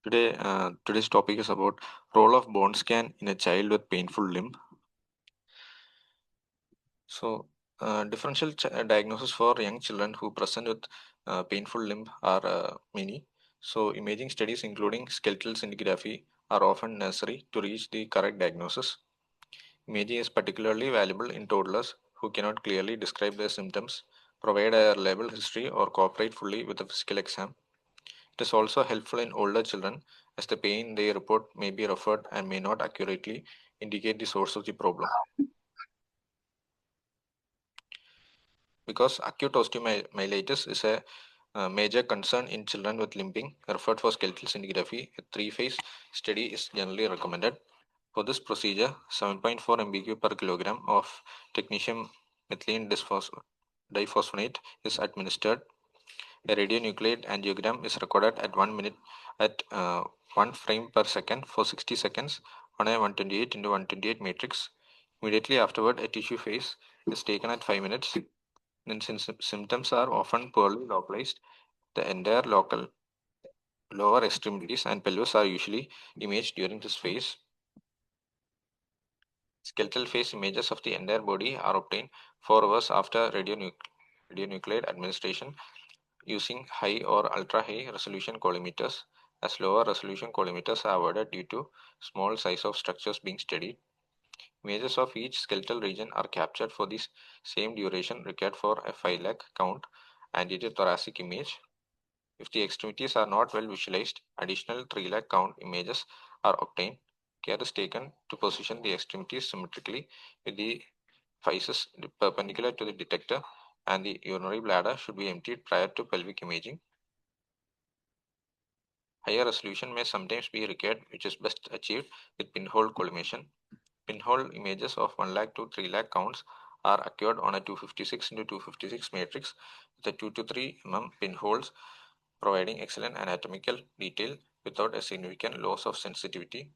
Today's topic is about role of bone scan in a child with painful limb. So, differential diagnosis for young children who present with painful limb are many. So, imaging studies, including skeletal scintigraphy, are often necessary to reach the correct diagnosis. Imaging is particularly valuable in toddlers who cannot clearly describe their symptoms, provide a reliable history, or cooperate fully with a physical exam. It is also helpful in older children as the pain they report may be referred and may not accurately indicate the source of the problem. Because acute osteomyelitis is a major concern in children with limping, referred for skeletal scintigraphy, a three-phase study is generally recommended. For this procedure, 7.4 mbq per kilogram of technetium methylene diphosphonate is administered. A radionuclide angiogram is recorded at 1 minute at 1 frame per second for 60 seconds on a 128 into 128 matrix. Immediately afterward, a tissue phase is taken at 5 minutes. Then, since symptoms are often poorly localized, the entire lower extremities and pelvis are usually imaged during this phase. Skeletal phase images of the entire body are obtained 4 hours after radionuclide administration using high or ultra high resolution collimators, as lower resolution collimators are avoided due to small size of structures being studied. Images of each skeletal region are captured for the same duration required for a 5 lakh count anterior thoracic image. If the extremities are not well visualized, additional 3 lakh count images are obtained. Care is taken to position the extremities symmetrically with the faces perpendicular to the detector, and the urinary bladder should be emptied prior to pelvic imaging. Higher resolution may sometimes be required, which is best achieved with pinhole collimation. Pinhole images of 1 lakh to 3 lakh counts are acquired on a 256 into 256 matrix with a 2 to 3 mm pinholes, providing excellent anatomical detail without a significant loss of sensitivity.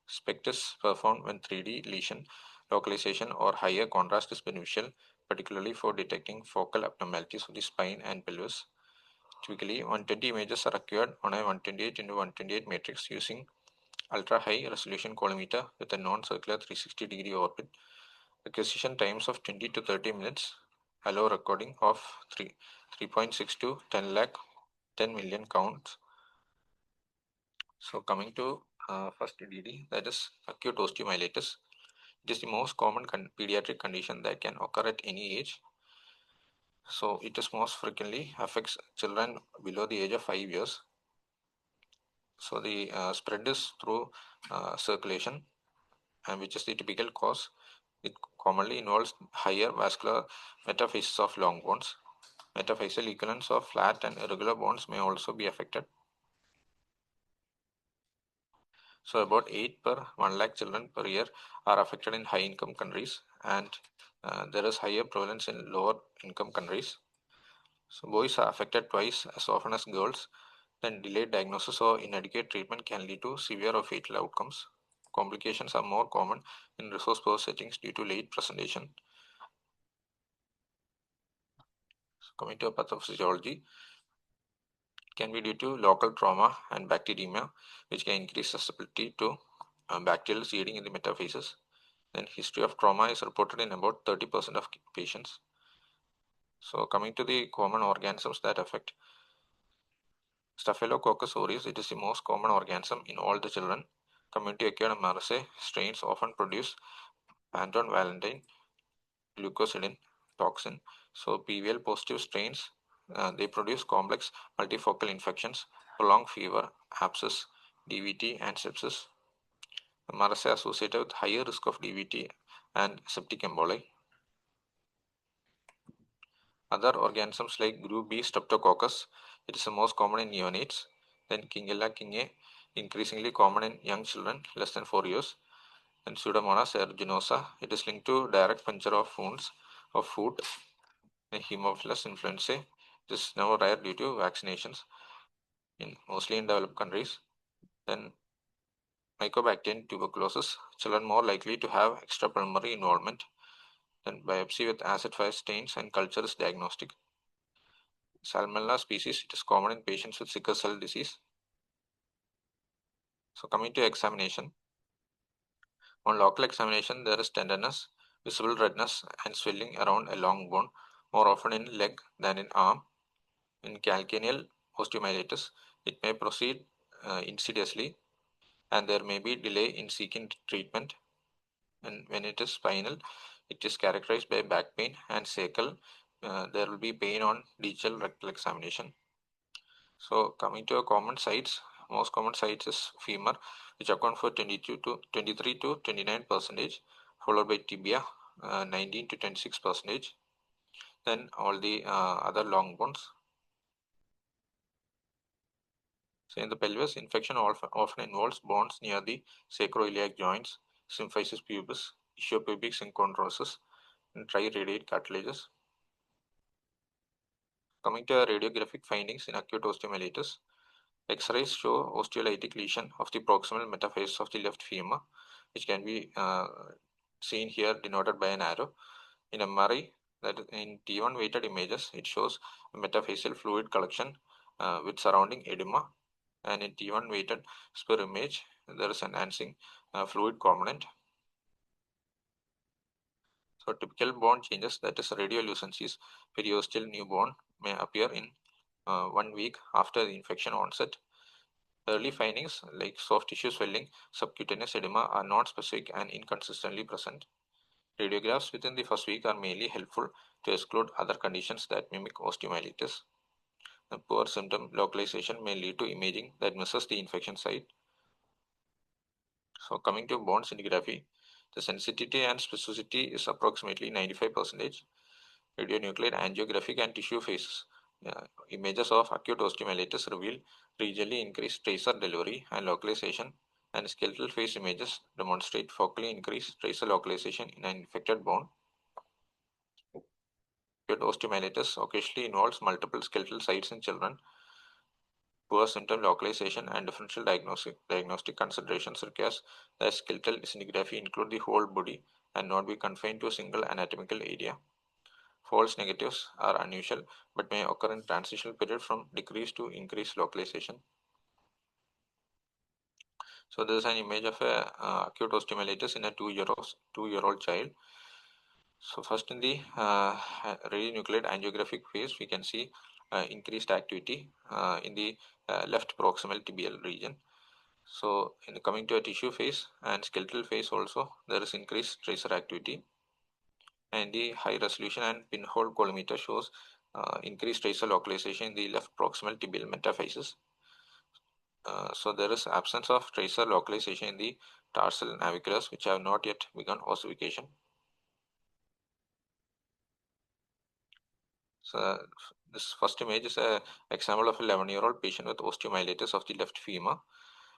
SPECT is performed when 3D lesion localization or higher contrast is beneficial, particularly for detecting focal abnormalities of the spine and pelvis. Typically, 120 images are acquired on a 128 into 128 matrix using ultra-high resolution collimator with a non-circular 360-degree orbit. Acquisition times of 20 to 30 minutes allow recording of 3.6 to 10 lakh 10 million counts. So coming to first DD, that is acute osteomyelitis. It is the most common pediatric condition that can occur at any age. So it is most frequently affects children below the age of 5 years. So the spread is through circulation, and which is the typical cause. It commonly involves higher vascular metaphases of long bones. Metaphasal equivalents of flat and irregular bones may also be affected. So about 8 per 1 lakh children per year are affected in high income countries, and there is higher prevalence in lower income countries. So boys are affected twice as often as girls. Then delayed diagnosis or inadequate treatment can lead to severe or fatal outcomes. Complications are more common in resource-poor settings due to late presentation. So coming to pathophysiology, it can be due to local trauma and bacteremia, which can increase susceptibility to bacterial seeding in the metaphases. Then history of trauma is reported in about 30% of patients. So coming to the common organisms that affect Staphylococcus aureus, it is the most common organism in all the children. Community-acquired MRSA strains often produce Anton Valentine glucosidin toxin. So PVL positive strains, they produce complex multifocal infections, prolonged fever, abscess, DVT, and sepsis. MRSA associated with higher risk of DVT and septic emboli. Other organisms like group B Streptococcus, it is the most common in neonates. Then Kingella kingae, increasingly common in young children less than 4 years. And Pseudomonas aeruginosa, it is linked to direct puncture of wounds of foot. And Haemophilus influenzae, it is now rare due to vaccinations mostly in developed countries. Then Mycobacterium tuberculosis, children more likely to have extrapulmonary involvement. Then biopsy with acid-fast stains and culture is diagnostic. Salmonella species, it is common in patients with sickle cell disease. So coming to examination, on local examination there is tenderness, visible redness and swelling around a long bone, more often in leg than in arm. In calcaneal osteomyelitis, it may proceed insidiously and there may be delay in seeking treatment. And when it is spinal, it is characterized by back pain and sacral. There will be pain on digital rectal examination. So coming to common sites, most common sites is femur, which account for 22 to 23 to 29%, followed by tibia, 19 to 26%. Then all the other long bones. So in the pelvis, infection often involves bones near the sacroiliac joints, symphysis pubis, ischopubic synchondrosis, and triradiate cartilages. Coming to radiographic findings in acute osteomyelitis, X-rays show osteolytic lesion of the proximal metaphysis of the left femur, which can be seen here denoted by an arrow. In MRI, that is in T1 weighted images, it shows a metaphyseal fluid collection with surrounding edema, and in T1 weighted spur image, there is enhancing fluid component. So typical bone changes, that is radiolucencies, periosteal new bone, may appear in 1 week after the infection onset. Early findings like soft tissue swelling, subcutaneous edema are not specific and inconsistently present. Radiographs within the first week are mainly helpful to exclude other conditions that mimic osteomyelitis. A poor symptom localization may lead to imaging that misses the infection site. So coming to bone scintigraphy, the sensitivity and specificity is approximately 95%. Radionuclide angiographic and tissue phases images of acute osteomyelitis reveal regionally increased tracer delivery and localization, and skeletal phase images demonstrate focally increased tracer localization in an infected bone. Acute osteomyelitis occasionally involves multiple skeletal sites in children. Poor symptom localization and differential diagnostic considerations requires that skeletal scintigraphy include the whole body and not be confined to a single anatomical area. False negatives are unusual but may occur in transitional period from decreased to increased localization. So this is an image of a acute osteomyelitis in a 2-year-old child. So first in the radionuclide angiographic phase, we can see increased activity in the left proximal tibial region. So in the coming to a tissue phase and skeletal phase also, there is increased tracer activity. And the high resolution and pinhole collimeter shows increased tracer localization in the left proximal tibial metaphysis. So there is absence of tracer localization in the tarsal naviculars, which have not yet begun ossification. So this first image is an example of a 11-year-old patient with osteomyelitis of the left femur.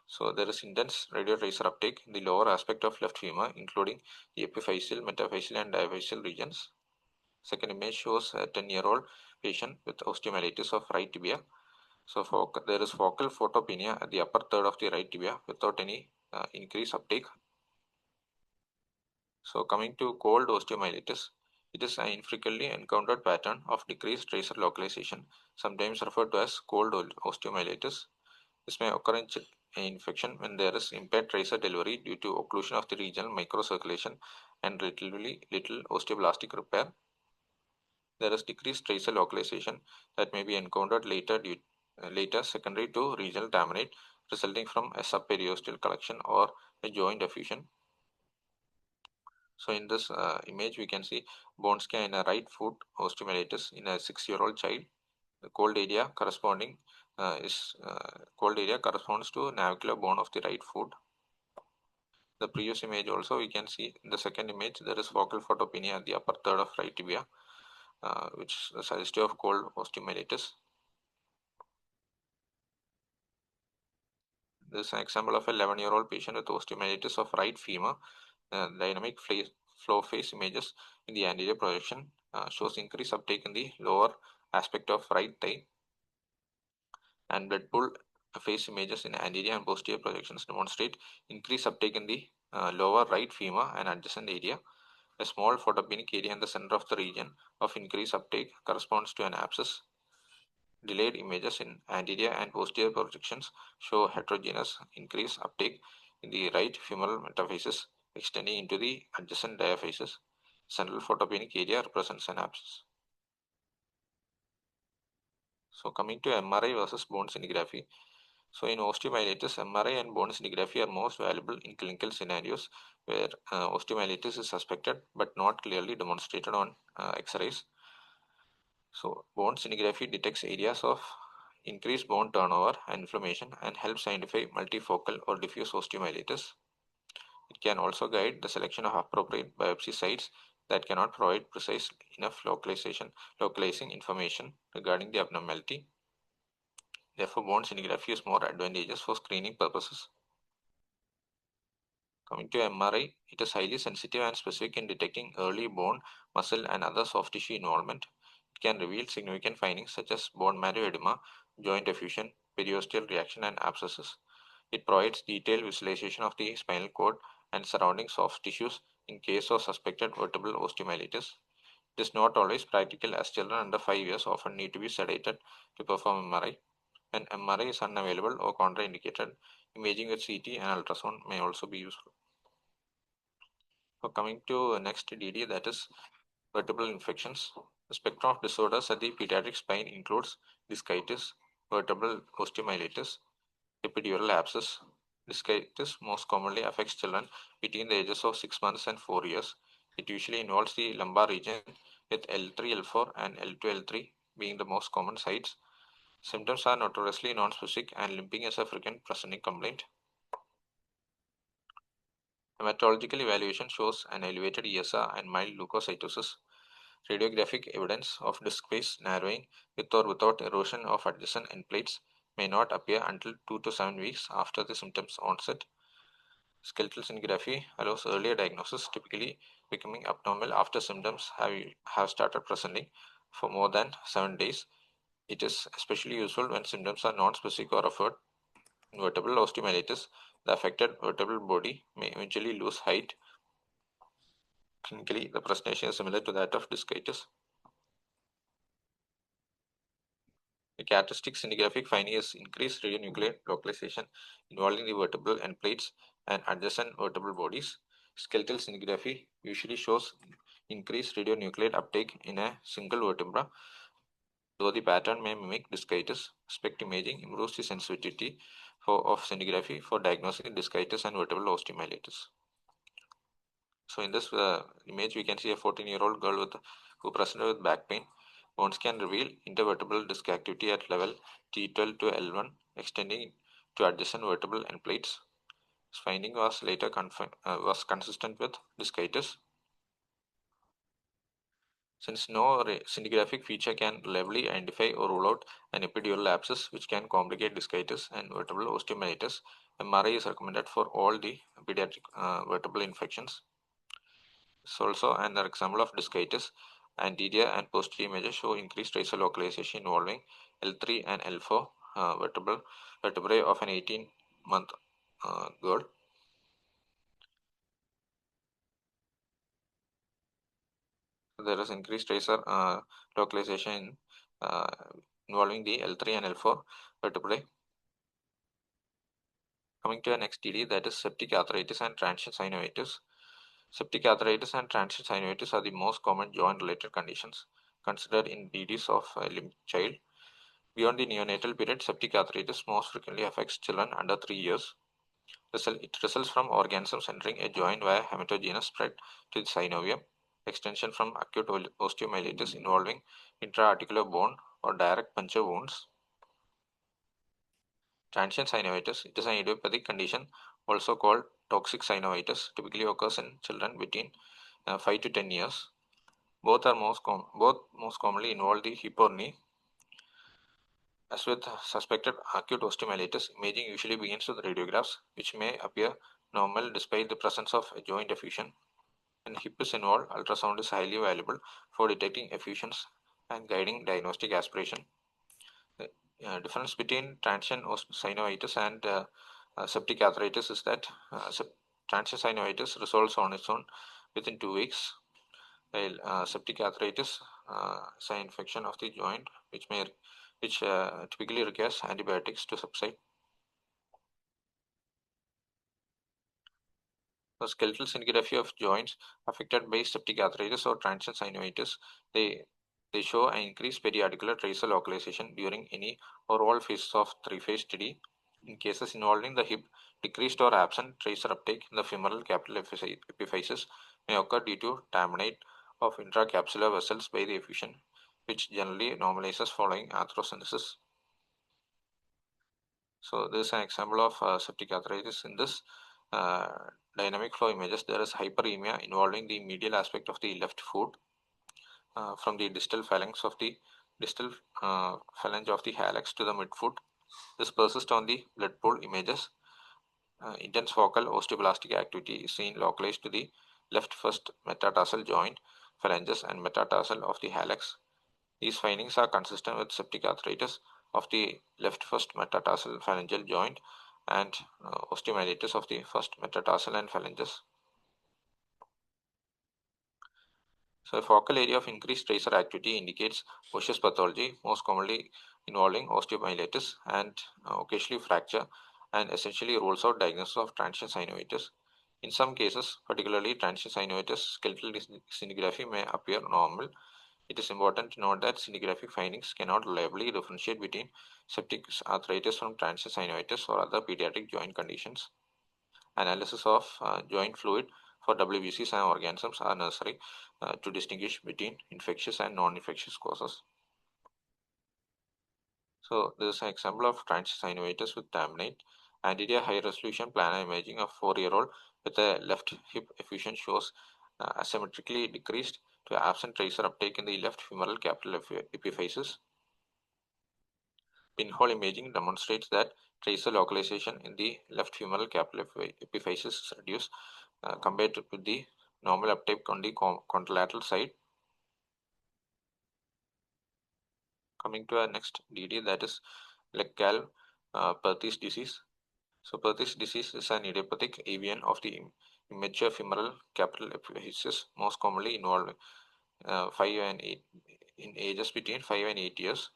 So there is intense radiotracer uptake in the lower aspect of left femur, including the epiphyseal, metaphyseal, and diaphyseal regions. Second image shows a 10-year-old patient with osteomyelitis of right tibia. So there is focal photopenia at the upper third of the right tibia without any increased uptake. So coming to cold osteomyelitis, it is an infrequently encountered pattern of decreased tracer localization, sometimes referred to as cold osteomyelitis. This may occur in infection when there is impaired tracer delivery due to occlusion of the regional microcirculation and relatively little osteoblastic repair. There is decreased tracer localization that may be encountered later secondary to regional laminate, resulting from a subperiosteal collection or a joint effusion. So in this image, we can see bone scan in a right foot osteomyelitis in a 6-year-old child. The cold area corresponds to navicular bone of the right foot. The previous image also we can see in the second image there is focal photopenia at the upper third of right tibia, which is suggestive of cold osteomyelitis. This is an example of a 11-year-old patient with osteomyelitis of right femur. Dynamic flow phase images in the anterior projection shows increased uptake in the lower aspect of right thigh, and blood pool phase images in anterior and posterior projections demonstrate increased uptake in the lower right femur and adjacent area. A small photopenic area in the center of the region of increased uptake corresponds to an abscess. Delayed images in anterior and posterior projections show heterogeneous increased uptake in the right femoral metaphysis extending into the adjacent diaphysis. Central photopenic area represents an abscess. So coming to MRI versus bone scintigraphy. So in osteomyelitis, MRI and bone scintigraphy are most valuable in clinical scenarios where osteomyelitis is suspected but not clearly demonstrated on X-rays. So bone scintigraphy detects areas of increased bone turnover and inflammation and helps identify multifocal or diffuse osteomyelitis. It can also guide the selection of appropriate biopsy sites that cannot provide precise enough localizing information regarding the abnormality. Therefore, bone scintigraphy is more advantageous for screening purposes. Coming to MRI, it is highly sensitive and specific in detecting early bone, muscle, and other soft tissue involvement. It can reveal significant findings such as bone marrow edema, joint effusion, periosteal reaction, and abscesses. It provides detailed visualization of the spinal cord and surrounding soft tissues in case of suspected vertebral osteomyelitis. It is not always practical as children under 5 years often need to be sedated to perform MRI. When MRI is unavailable or contraindicated, imaging with CT and ultrasound may also be useful. So coming to next DD, that is vertebral infections. The spectrum of disorders at the pediatric spine includes discitis, vertebral osteomyelitis, epidural abscess. Discitis most commonly affects children between the ages of 6 months and 4 years. It usually involves the lumbar region with L3, L4 and L2, L3 being the most common sites. Symptoms are notoriously non-specific and limping is a frequent presenting complaint. Hematological evaluation shows an elevated ESR and mild leukocytosis. Radiographic evidence of disc space narrowing with or without erosion of adjacent end plates may not appear until 2 to 7 weeks after the symptoms onset. Skeletal scintigraphy allows earlier diagnosis, typically becoming abnormal after symptoms have started presenting for more than 7 days. It is especially useful when symptoms are non-specific or referred. In vertebral osteomyelitis, the affected vertebral body may eventually lose height. Clinically, the presentation is similar to that of discitis. A characteristic scintigraphic finding is increased radionuclide localization involving the vertebral end plates and adjacent vertebral bodies. Skeletal scintigraphy usually shows increased radionuclide uptake in a single vertebra, though the pattern may mimic discitis. SPECT imaging improves the sensitivity of scintigraphy for diagnosing discitis and vertebral osteomyelitis. So in this image, we can see a 14-year-old girl who presented with back pain. Bone scan reveal intervertebral disc activity at level T12 to L1, extending to adjacent vertebral end plates. This finding was later was consistent with discitis. Since no scintigraphic feature can reliably identify or rule out an epidural abscess, which can complicate discitis and vertebral osteomyelitis, MRI is recommended for all the pediatric vertebral infections. It's also another example of discitis. Anterior and posterior images show increased tracer localization involving L3 and L4 vertebrae of an 18-month girl. There is increased tracer localization involving the L3 and L4 vertebrae. Coming to the next DD, that is septic arthritis and transient synovitis. Septic arthritis and transient synovitis are the most common joint-related conditions considered in DDs of a limp child. Beyond the neonatal period, septic arthritis most frequently affects children under 3 years. It results from organisms entering a joint via hematogenous spread to the synovium, extension from acute osteomyelitis involving intra-articular bone or direct puncture wounds. Transient synovitis, it is an idiopathic condition also called toxic synovitis, typically occurs in children between 5 to 10 years. Both most commonly involve the hip or knee. As with suspected acute osteomyelitis, imaging usually begins with radiographs, which may appear normal despite the presence of a joint effusion. When hip is involved, ultrasound is highly valuable for detecting effusions and guiding diagnostic aspiration. The difference between transient synovitis and septic arthritis is that transient synovitis resolves on its own within 2 weeks, while septic arthritis is an infection of the joint which may which typically requires antibiotics to subside. The skeletal scintigraphy of joints affected by septic arthritis or transient synovitis, they show an increased periarticular tracer localization during any or all phases of three-phase study. In cases involving the hip, decreased or absent tracer uptake in the femoral capital epiphysis may occur due to tamponade of intracapsular vessels by the effusion, which generally normalizes following arthrogenesis. So this is an example of septic arthritis. In this dynamic flow images, there is hyperemia involving the medial aspect of the left foot from the distal phalanx of the phalange of the hallux to the midfoot. This persists on the blood pool images. Intense focal osteoblastic activity is seen localized to the left first metatarsal joint, phalanges, and metatarsal of the hallux. These findings are consistent with septic arthritis of the left first metatarsal phalangeal joint and osteomyelitis of the first metatarsal and phalanges. So, a focal area of increased tracer activity indicates osseous pathology, most commonly involving osteomyelitis and occasionally fracture, and essentially rules out diagnosis of transient synovitis. In some cases, particularly transient synovitis, skeletal scintigraphy may appear normal. It is important to note that scintigraphic findings cannot reliably differentiate between septic arthritis from transient synovitis or other pediatric joint conditions. Analysis of joint fluid for WBCs and organisms are necessary to distinguish between infectious and non-infectious causes. So this is an example of transient synovitis with tamponade. Anterior high-resolution planar imaging of 4-year-old with a left hip effusion shows asymmetrically decreased to absent tracer uptake in the left femoral capital epiphysis. Pinhole imaging demonstrates that tracer localization in the left femoral capital epiphysis is reduced compared with the normal uptake on the contralateral side. Coming to our next DD, that is leg-calve Perthes disease. So Perthes disease is an idiopathic avian of the immature femoral capital epiphysis, most commonly involved 5 and 8 in ages between 5 and 8 years.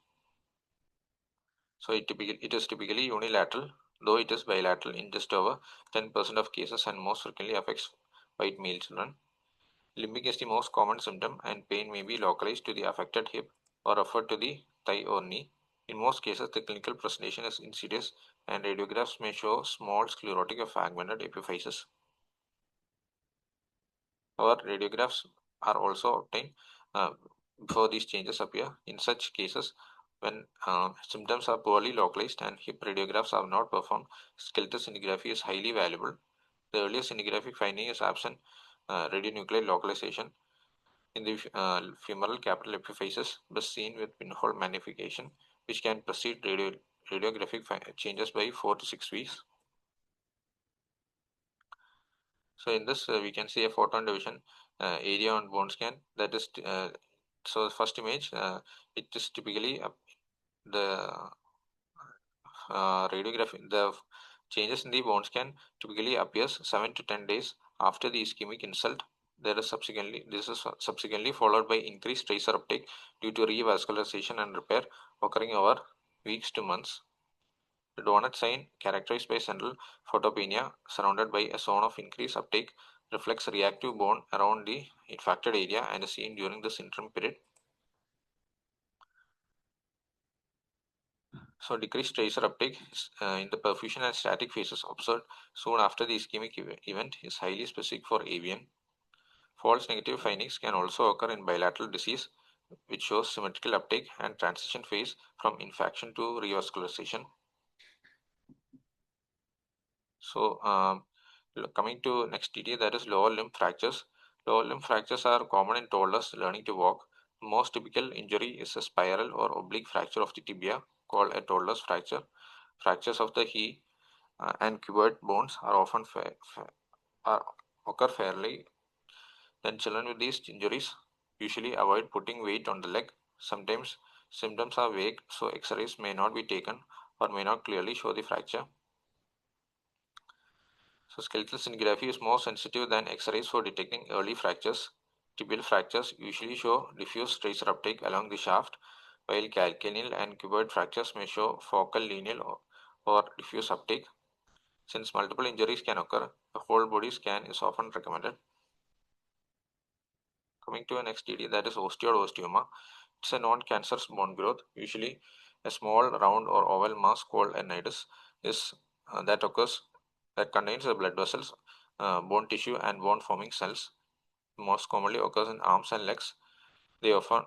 So it is typically unilateral, though it is bilateral in just over 10% of cases and most frequently affects white male children. Limping is the most common symptom, and pain may be localized to the affected hip or referred to the thigh or knee. In most cases, the clinical presentation is insidious, and radiographs may show small sclerotic or fragmented epiphysis. However, radiographs are also obtained before these changes appear. In such cases, when symptoms are poorly localized and hip radiographs are not performed, skeletal scintigraphy is highly valuable. The earliest scintigraphic finding is absent radionuclide localization in the femoral capital epiphysis, best seen with pinhole magnification, which can precede radiographic changes by 4 to 6 weeks. So in this, we can see a photon division area on bone scan. That is, so the first image, it is typically the radiography. The changes in the bone scan typically appears 7 to 10 days after the ischemic insult. This is subsequently followed by increased tracer uptake due to revascularization and repair occurring over weeks to months. The donut sign, characterized by central photopenia surrounded by a zone of increased uptake, reflects reactive bone around the infected area and is seen during this interim period. So decreased tracer uptake in the perfusion and static phases observed soon after the ischemic event is highly specific for avian. False negative findings can also occur in bilateral disease, which shows symmetrical uptake and transition phase from infarction to revascularization. So coming to next detail, that is lower limb fractures. Lower limb fractures are common in toddlers learning to walk. The most typical injury is a spiral or oblique fracture of the tibia, called a toddler's fracture. Fractures of the knee and cuboid bones are often occur fairly. Then children with these injuries usually avoid putting weight on the leg. Sometimes symptoms are vague, so X-rays may not be taken or may not clearly show the fracture. So skeletal scintigraphy is more sensitive than X-rays for detecting early fractures. Tibial fractures usually show diffuse tracer uptake along the shaft, while calcaneal and cuboid fractures may show focal, lineal, or diffuse uptake. Since multiple injuries can occur, a whole body scan is often recommended. Coming to the next TD, that is osteoid. It's a non-cancerous bone growth, usually a small round or oval mass called a nidus is that occurs that contains the blood vessels, bone tissue, and bone-forming cells. Most commonly occurs in arms and legs. They often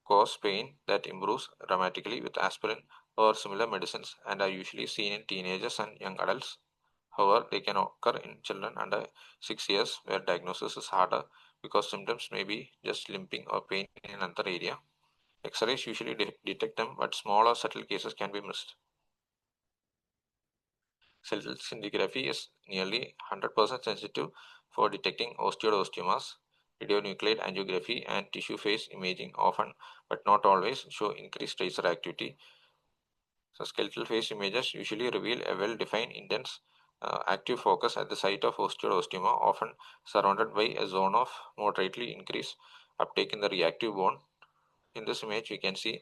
cause pain that improves dramatically with aspirin or similar medicines and are usually seen in teenagers and young adults. However, they can occur in children under 6 years where diagnosis is harder because symptoms may be just limping or pain in another area. X-rays usually detect them, but small or subtle cases can be missed. Cell scintigraphy is nearly 100% sensitive for detecting osteomas. Radionuclide angiography and tissue phase imaging often, but not always, show increased tracer activity. So skeletal phase images usually reveal a well-defined, intense, active focus at the site of osteoma, often surrounded by a zone of moderately increased uptake in the reactive bone. In this image, we can see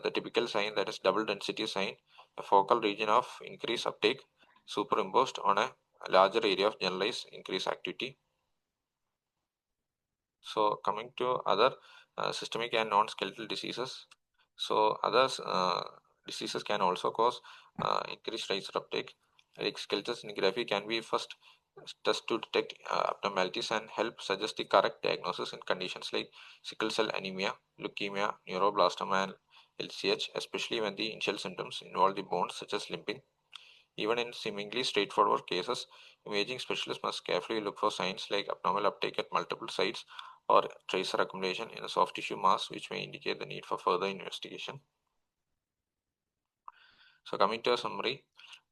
the typical sign, that is double density sign, a focal region of increased uptake superimposed on a larger area of generalized increased activity. So coming to other systemic and non-skeletal diseases. So others diseases can also cause increased tracer uptake. Like skeletal scintigraphy can be first test to detect abnormalities and help suggest the correct diagnosis in conditions like sickle cell anemia, leukemia, neuroblastoma, and LCH, especially when the initial symptoms involve the bones such as limping. Even in seemingly straightforward cases, imaging specialists must carefully look for signs like abnormal uptake at multiple sites or tracer accumulation in a soft tissue mass, which may indicate the need for further investigation. So coming to a summary,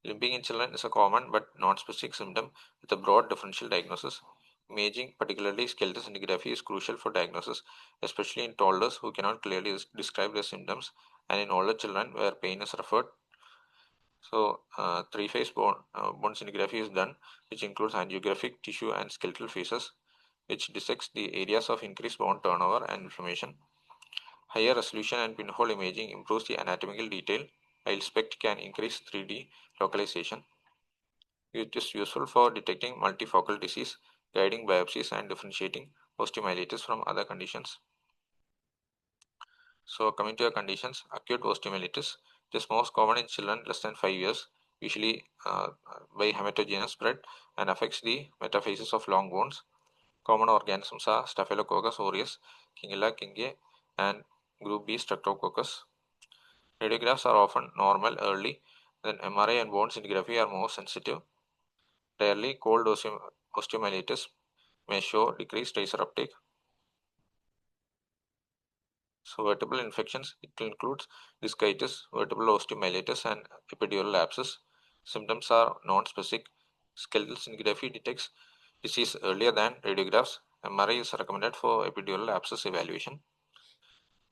limping in children is a common but non-specific symptom with a broad differential diagnosis. Imaging, particularly skeletal scintigraphy, is crucial for diagnosis, especially in toddlers who cannot clearly describe their symptoms, and in older children where pain is referred. So, three-phase bone scintigraphy is done, which includes angiographic, tissue, and skeletal phases, which dissects the areas of increased bone turnover and inflammation. Higher resolution and pinhole imaging improves the anatomical detail, while SPECT can increase 3D localization. It is useful for detecting multifocal disease, guiding biopsies, and differentiating osteomyelitis from other conditions. So coming to the conditions, acute osteomyelitis, it is most common in children less than 5 years, usually by hematogenous spread, and affects the metaphysis of long bones. Common organisms are Staphylococcus aureus, Kingella kingiae, and group B Streptococcus. Radiographs are often normal early, then MRI and bone scintigraphy are more sensitive. Rarely, cold osteomyelitis may show decreased tracer uptake. So vertebral infections, it includes discitis, vertebral osteomyelitis, and epidural abscess. Symptoms are non-specific. Skeletal scintigraphy detects disease earlier than radiographs. MRI is recommended for epidural abscess evaluation.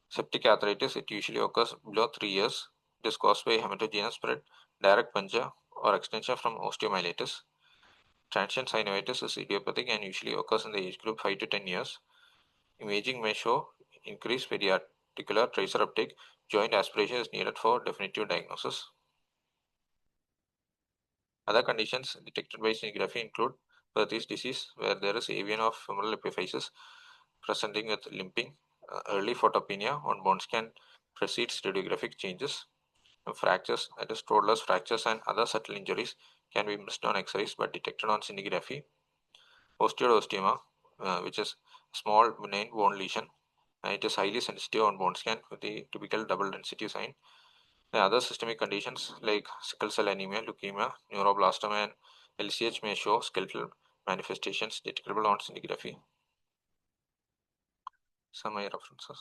Septic arthritis, it usually occurs below 3 years. It is caused by hematogenous spread, direct puncture, or extension from osteomyelitis. Transient synovitis is idiopathic and usually occurs in the age group 5 to 10 years. Imaging may show increased periarticular tracer uptake. Joint aspiration is needed for definitive diagnosis. Other conditions detected by scintigraphy include Perthes disease, where there is avian of femoral epiphysis presenting with limping. Early photopenia on bone scan precedes radiographic changes. Fractures, that is toddlers fractures and other subtle injuries, can be missed on X-rays but detected on scintigraphy. Osteoma, which is small benign bone lesion. It is highly sensitive on bone scan with the typical double density sign. The other systemic conditions like sickle cell anemia, leukemia, neuroblastoma, and LCH may show skeletal manifestations detectable on scintigraphy. Some references.